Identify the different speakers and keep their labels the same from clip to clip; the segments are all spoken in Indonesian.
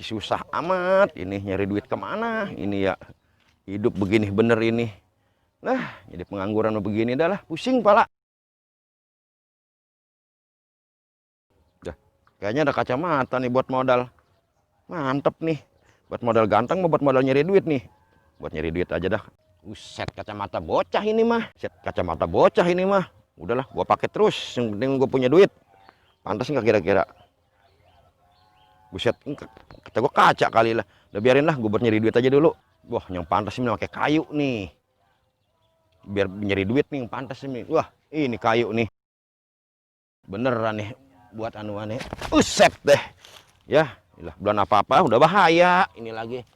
Speaker 1: susah amat ini nyari duit kemana ini ya. Hidup begini bener ini. Nah, jadi pengangguran begini dah lah, pusing pala. Dah, kayaknya ada kacamata nih buat modal. Mantep nih. Buat modal ganteng mau buat modal nyari duit nih. Buat nyari duit aja dah. Set kacamata bocah ini mah. Set kacamata bocah ini mah. Udahlah, gua pakai terus. Yang penting gua punya duit. Pantas nggak kira-kira? Buset, kata gua kaca kali lah. Udah biarin lah, gua buat nyari duit aja dulu. Wah, yang pantas ini pakai kayu nih. Biar nyari duit nih yang pantas ini. Wah, ini kayu nih. Beneran nih buat anuan nih. Buset deh. Ya, ilah, belum apa-apa udah bahaya ini lagi.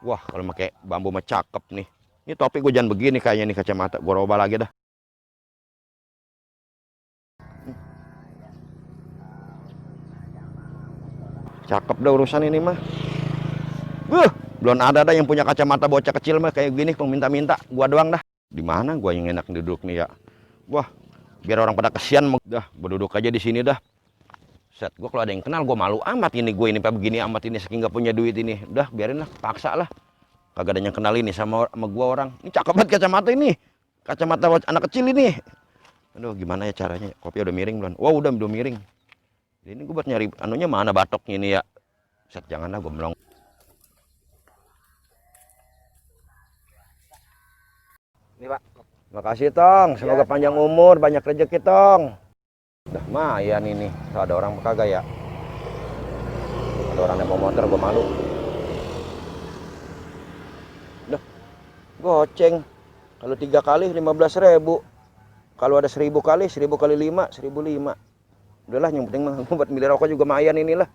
Speaker 1: Wah, kalau pakai bambu mah cakep nih. Ini topi gue jangan begini kayaknya nih kacamata. Gue robah lagi dah. Cakep dah urusan ini mah. Belum ada yang punya kacamata bocah kecil mah kayak gini minta-minta. Gua doang dah. Di mana gua yang enak duduk nih ya. Wah, biar orang pada kesian dah. Berduduk aja di sini dah. Set, gua kalau ada yang kenal gua malu amat ini gue ini begini amat ini saking nggak punya duit ini. Udah biarin lah, paksa lah. Kagak ada yang kenal ini sama gua orang. Ini cakep banget kacamata ini. Kacamata anak kecil ini. Aduh, gimana ya caranya? Kopi udah miring belum? Wow, udah miring. Ini gue buat nyari anunya mana batoknya ini ya. Set, janganlah gue melong. Ini Pak. Makasih Tong. Semoga ya, panjang umur, banyak rezeki Tong. Udah lumayan ini. So, ada orang kagak ya? Ada orang yang mau motor, gue malu. Udah, goceng. Kalau 3 kali 15.000. Kalau ada 1.000 kali, 1.000 kali 5, 1.005. Udahlah, yang penting mah buat milih rokok juga mayan inilah.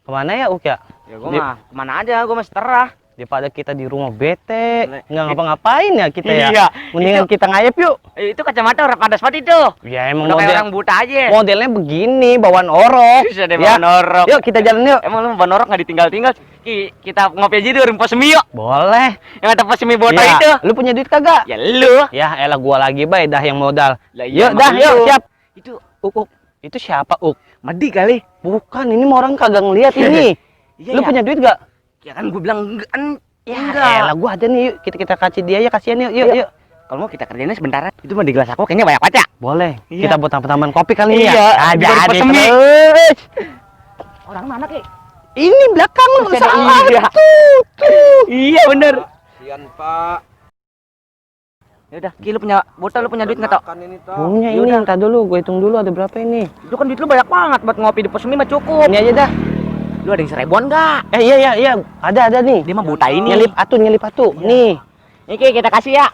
Speaker 2: Kemana ya Uk ya?
Speaker 3: Ya gue mah kemana aja, gue masih terah.
Speaker 2: Daripada kita di rumah bete, nggak ngapa-ngapain ya kita ya.
Speaker 3: Iya,
Speaker 2: mendingan kita ngayap yuk.
Speaker 3: Itu kacamata orang pada spot itu.
Speaker 2: Ya emang
Speaker 3: udah kayak orang buta aja.
Speaker 2: Modelnya begini, bawaan orok.
Speaker 3: Bisa deh
Speaker 2: ya.
Speaker 3: bawaan orok.
Speaker 2: Yuk kita jalan yuk.
Speaker 3: Emang lu bawaan orok nggak ditinggal-tinggal? Kita ngopi aja di warung pos mie yuk.
Speaker 2: Boleh.
Speaker 3: Yang ada pos mie botol
Speaker 2: ya.
Speaker 3: itu.
Speaker 2: Lu punya duit kagak?
Speaker 3: Ya lu.
Speaker 2: Ya elah gua lagi bay dah yang modal.
Speaker 3: Lah, iya,
Speaker 2: yuk dah
Speaker 3: lu.
Speaker 2: yuk siap.
Speaker 3: Itu
Speaker 2: Uk. Itu siapa Uk?
Speaker 3: Madi kali.
Speaker 2: Bukan, ini mau orang kagak ngeliat ini.
Speaker 3: Iya,
Speaker 2: lu
Speaker 3: ya.
Speaker 2: punya duit gak?
Speaker 3: Ya kan gue bilang enggak.
Speaker 2: Ya elah gua ada nih, yuk kita kasih dia ya, kasihan yuk. Yuk.
Speaker 3: Kalau mau kita kerjainnya sebentar. Itu mah di gelas aku kayaknya banyak baca.
Speaker 2: Boleh.
Speaker 3: Iya.
Speaker 2: Kita buat taman kopi kali ini
Speaker 3: iya.
Speaker 2: ya. Ada
Speaker 3: Pesemi.
Speaker 2: terus.
Speaker 3: Orang mana Ki?
Speaker 2: Ini belakang lu salah.
Speaker 3: Iya.
Speaker 2: Tuh.
Speaker 3: Iya bener.
Speaker 1: Kasihan Pak.
Speaker 3: Ya udah, Ki lu punya botol, lu punya duit enggak, Tok?
Speaker 2: Punya ini, entar dulu, gue hitung dulu ada berapa ini.
Speaker 3: Itu kan duit lu banyak banget buat ngopi di pos mie mah cukup.
Speaker 2: Ini aja dah.
Speaker 3: Lu ada yang 1.000-an enggak?
Speaker 2: Iya, ada nih.
Speaker 3: Dia mah buta ini.
Speaker 2: Nyelip atu.
Speaker 3: Iya.
Speaker 2: Nih.
Speaker 3: Ini Ki, kita kasih ya.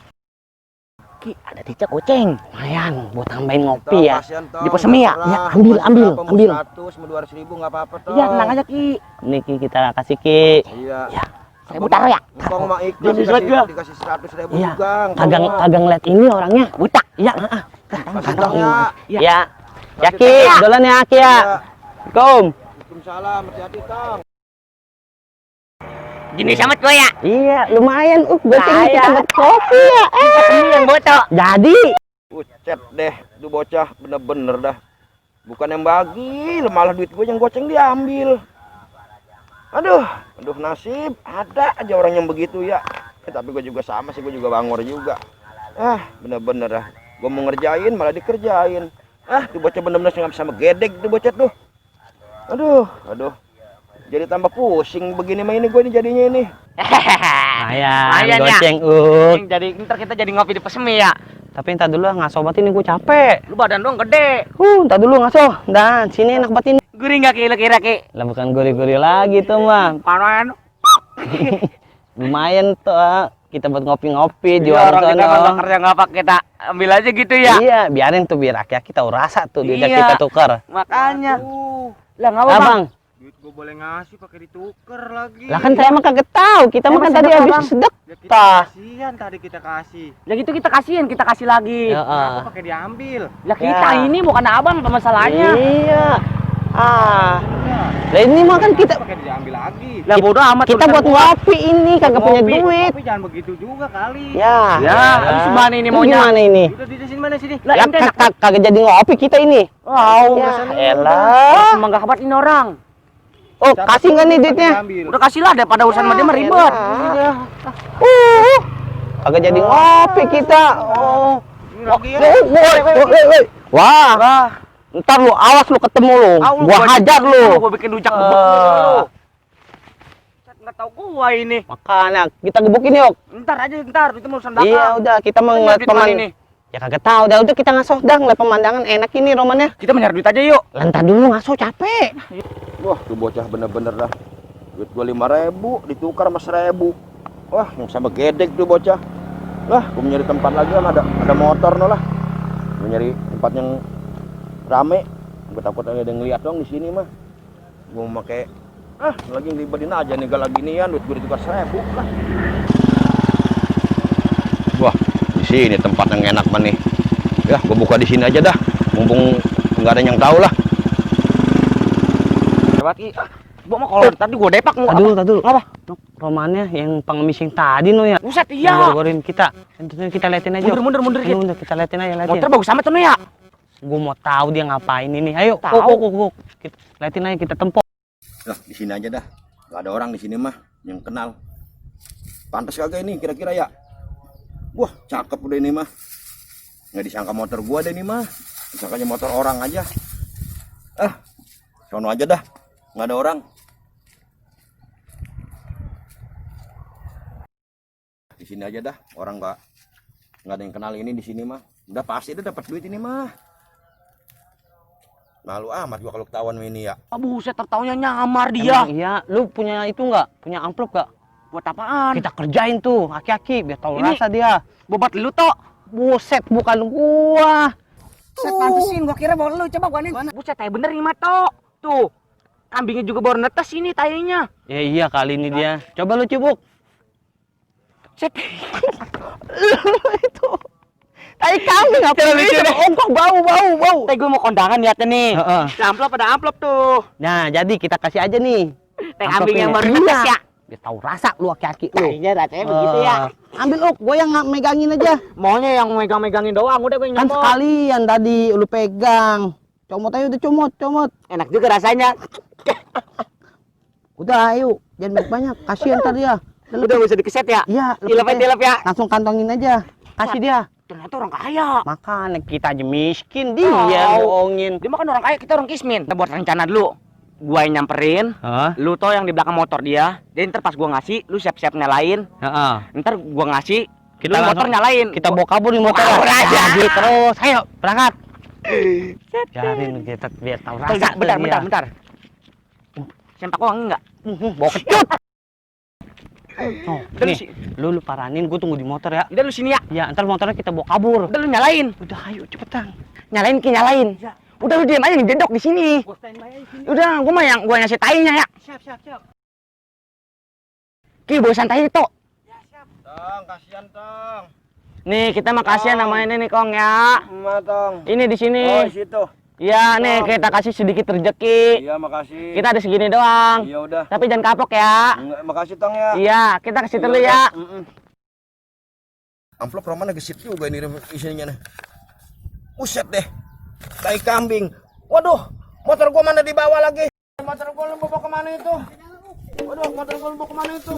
Speaker 3: Ki, ada cicak goceng.
Speaker 2: Lumayan, buat tambahin ngopi ya.
Speaker 3: Di pos mie ya?
Speaker 2: Ya, ambil.
Speaker 1: 100, 200.000 nggak apa-apa Tong.
Speaker 3: Iya, tenang aja Ki.
Speaker 2: Nih Ki, kita kasih Ki.
Speaker 1: Iya.
Speaker 2: Ya.
Speaker 3: 1.000 taruh ya?
Speaker 1: Engkong mah ikhlas dikasih 100.000
Speaker 2: Iya.
Speaker 1: juga.
Speaker 2: Kagak ngeliat ini orangnya.
Speaker 3: Buta.
Speaker 2: Iya,
Speaker 1: Kasih Tong ya.
Speaker 2: Ya. Ya Ki, dolan ya Ki ya. Assalamualaikum.
Speaker 1: Waalaikumsalam, hati-hati Tong.
Speaker 3: Gini sama tua ya?
Speaker 2: Iya, lumayan goceng kita
Speaker 3: Saya.
Speaker 2: buat kopi ya.
Speaker 3: Ini yang botol.
Speaker 2: Jadi.
Speaker 1: Bucet deh, itu bocah bener-bener dah. Bukan yang bagi, malah duit gue yang goceng diambil. Aduh nasib, ada aja orang yang begitu ya. Tapi gue juga sama sih, gue juga bangor juga. Bener-bener dah. Gue mau ngerjain malah dikerjain. Tuh bocah bener-bener nggak bisa megedek tuh bocah tuh. Aduh. Jadi tambah pusing begini mah ini gue ini jadinya ini.
Speaker 2: Lumayan,
Speaker 3: ya.
Speaker 2: goceng
Speaker 3: Jadi ntar kita jadi ngopi di pos mie ya.
Speaker 2: Tapi entar dulu nggak sobat ini gue capek.
Speaker 3: Lu badan doang gede.
Speaker 2: Entar dulu ngaso. Dan sini enak banget ini.
Speaker 3: Gurih nggak Ki, lu kira Ki?
Speaker 2: Lah bukan gurih-gurih lagi tuh mah.
Speaker 3: Panon.
Speaker 2: Lumayan tuh kita buat ngopi-ngopi di
Speaker 3: Iya,
Speaker 2: warung
Speaker 3: orang kita
Speaker 2: sono.
Speaker 3: kalau kerja nggak pakai kita ambil aja gitu ya.
Speaker 2: Iya, biarin tuh biar rakyat kita rasa tuh dia
Speaker 3: Iya.
Speaker 2: kita tukar.
Speaker 3: Makanya. Lah nggak apa-apa.
Speaker 2: Abang,
Speaker 4: Duit gue boleh ngasih pakai ditukar lagi.
Speaker 2: lah kan saya mah kagak tahu. Kita mah kan tadi
Speaker 3: sedekah,
Speaker 2: habis
Speaker 3: Bang.
Speaker 2: sedekah.
Speaker 4: Ya kita kasihan tadi kita kasih.
Speaker 3: Ya gitu kita kasihin, kita kasih lagi.
Speaker 2: Ya,
Speaker 4: Kenapa pakai diambil?
Speaker 3: Lah kita
Speaker 2: Ya.
Speaker 3: ini bukan abang apa masalahnya?
Speaker 2: Iya. Lah ini mah kan kita
Speaker 4: Pakai diambil lagi.
Speaker 3: Lah bodoh amat.
Speaker 2: kita
Speaker 3: urusan
Speaker 2: buat
Speaker 3: gua.
Speaker 2: ngopi ini kagak punya
Speaker 3: Ngopi.
Speaker 2: duit.
Speaker 4: Tapi jangan begitu juga kali.
Speaker 2: Ya.
Speaker 3: Ya, habis mana ini
Speaker 2: Terus
Speaker 3: maunya?
Speaker 2: gimana ini?
Speaker 4: Udah di sini mana sini?
Speaker 3: Lah
Speaker 2: Ya
Speaker 3: ente enak.
Speaker 2: kagak jadi ngopi kita ini.
Speaker 3: Wow,
Speaker 2: Ya
Speaker 3: ya,
Speaker 2: elah.
Speaker 3: emang gak kabar ini orang.
Speaker 2: Oh, kasih nggak nih duitnya?
Speaker 4: Diambil.
Speaker 3: Udah kasih lah daripada urusan sama dia mah ribet.
Speaker 2: Agak jadi ngopi kita. Oh.
Speaker 4: Ini lagi ya.
Speaker 2: Woi. Wah. Ntar lu awas lu ketemu lu. Gua hajar lu.
Speaker 3: Gua bikin rujak bebek lu. Nggak tahu gua ini.
Speaker 2: Makanya kita gebukin yuk.
Speaker 3: Ntar aja ntar itu urusan belakang.
Speaker 2: Iya, udah kita mau ngeliat pemandangan. Ya kagak tahu, udah kita ngaso dah ngeliat pemandangan enak ini romannya.
Speaker 3: Kita mencari duit aja yuk.
Speaker 2: Lantar dulu ngaso capek.
Speaker 1: Wah, tuh bocah bener-bener dah. Duit gua 5.000 ditukar sama 1.000. Wah, yang sama gedek tuh bocah. Lah, gua nyari tempat lagi kan ada motor no lah. Gua nyari tempat yang rame. Gua takut ada yang ngeliat dong di sini mah. Gua mau pakai lagi ngelibatin aja nih galak ginian, duit gua ditukar 1.000 lah. Wah, di sini tempat yang enak mah nih. Ya, gua buka di sini aja dah. Mumpung nggak ada yang tahu lah.
Speaker 3: Lewat Ki. Gua mau kalau tadi gua depak mau.
Speaker 2: Tadu.
Speaker 3: Apa?
Speaker 2: Romannya yang pengemis yang tadi no ya.
Speaker 3: Buset
Speaker 2: Yang
Speaker 3: iya.
Speaker 2: gor-gorin kita. Tentunya kita liatin aja.
Speaker 3: Mundur Ki.
Speaker 2: Mundur, kita liatin aja, liatin.
Speaker 3: Motor bagus amat tuh ya.
Speaker 2: Gua mau tahu dia ngapain ini. Ayo,
Speaker 3: Tahu.
Speaker 2: kuk. Kita liatin aja, kita tempok.
Speaker 1: Nah, di sini aja dah. Gak ada orang di sini mah yang kenal. Pantas kagak ini kira-kira ya? Wah, cakep udah ini mah. Nggak disangka motor gua deh ini mah. Disangkanya motor orang aja. Sono aja dah. Nggak ada orang. Di sini aja dah. Orang nggak ada yang kenal ini di sini mah. Udah pasti dia dapat duit ini mah. Malu amat gua kalau ketahuan ini ya.
Speaker 3: Buset tertaunya nyamar dia.
Speaker 2: Emang iya, lu punya itu nggak? Punya amplop nggak?
Speaker 3: Buat apaan?
Speaker 2: Kita kerjain tuh, aki-aki biar tahu
Speaker 3: Ini-
Speaker 2: rasa dia.
Speaker 3: Bobat lu toh.
Speaker 2: Buset, bukan gua.
Speaker 3: Set pantesin gua kira bawa lu coba gua nih. Buset tai bener nih Mato. Tuh. Kambingnya juga baru netes ini tainya.
Speaker 2: Ya iya kali ini dia. Coba lu cibuk.
Speaker 3: Set.
Speaker 2: Itu. Tai kambing apa
Speaker 3: lucu deh.
Speaker 2: Oh, kok bau.
Speaker 3: Tai gua mau kondangan niatnya nih.
Speaker 2: Heeh.
Speaker 3: Amplop ada amplop tuh.
Speaker 2: Nah, jadi kita kasih aja nih.
Speaker 3: Tai kambing yang baru
Speaker 2: Amplopnya.
Speaker 3: netes ya.
Speaker 2: Biar tahu rasa lu aki-aki lu.
Speaker 3: Kayaknya rasanya begitu ya.
Speaker 2: Ambil gua yang megangin aja.
Speaker 3: Maunya yang megang-megangin doang, udah gue
Speaker 2: Kan
Speaker 3: nyomot.
Speaker 2: sekalian tadi lu pegang. Comot aja udah comot.
Speaker 3: Enak juga rasanya.
Speaker 2: Udah ayo, jangan banyak. Kasihan ntar dia.
Speaker 3: Udah bisa dikeset ya.
Speaker 2: Iya,
Speaker 3: Dilep ya.
Speaker 2: langsung kantongin aja. Kasih dia.
Speaker 3: Ternyata orang kaya.
Speaker 2: Makanya kita aja miskin, dia
Speaker 3: Tahu.
Speaker 2: bohongin.
Speaker 3: Dia mah kan orang kaya, kita orang kismin. Kita buat rencana dulu. Gua yang nyamperin, lu toh yang di belakang motor dia. Jadi ntar pas gua ngasih, lu siap-siap nyalain.
Speaker 2: Heeh.
Speaker 3: Ntar gua ngasih,
Speaker 2: Kita
Speaker 3: lu motor
Speaker 2: langsung-
Speaker 3: nyalain.
Speaker 2: Kita bawa kabur nih motor.
Speaker 3: Kabur aja.
Speaker 2: Jadi terus, ayo berangkat. Biarin kita biar tahu rasa.
Speaker 3: Bentar. Sempak uang enggak?
Speaker 2: Bawa kecut. Oh,
Speaker 3: Udah lu,
Speaker 2: nih, lu paranin, gue tunggu di motor ya.
Speaker 3: udah lu sini ya.
Speaker 2: Ya, ntar motornya kita bawa kabur.
Speaker 3: Udah lu nyalain.
Speaker 2: Udah, ayo cepetan.
Speaker 3: Nyalain Ki, nyalain. Udah lu diam aja ngejendok di sini. Udah, gua mah yang gua ngasih tainya ya.
Speaker 2: Siap.
Speaker 3: Ki, bawa santai toh.
Speaker 1: Tong, kasihan Tong.
Speaker 3: Nih, kita mah kasihan sama ini nih, Kong ya.
Speaker 1: Tong.
Speaker 3: Ini di sini.
Speaker 1: Oh, di situ.
Speaker 3: Iya, nih kita kasih sedikit rezeki.
Speaker 1: Iya, makasih.
Speaker 3: Kita ada segini doang.
Speaker 1: Iya udah.
Speaker 3: Tapi jangan kapok ya.
Speaker 1: Makasih Tong ya.
Speaker 3: Iya, kita kasih dulu ya.
Speaker 1: Amplop Roman gesit juga ini isinya nih. Buset deh. Tai kambing. Waduh, motor gua mana dibawa lagi? Motor gua lu bawa kemana itu? Waduh, motor gua lu bawa kemana itu?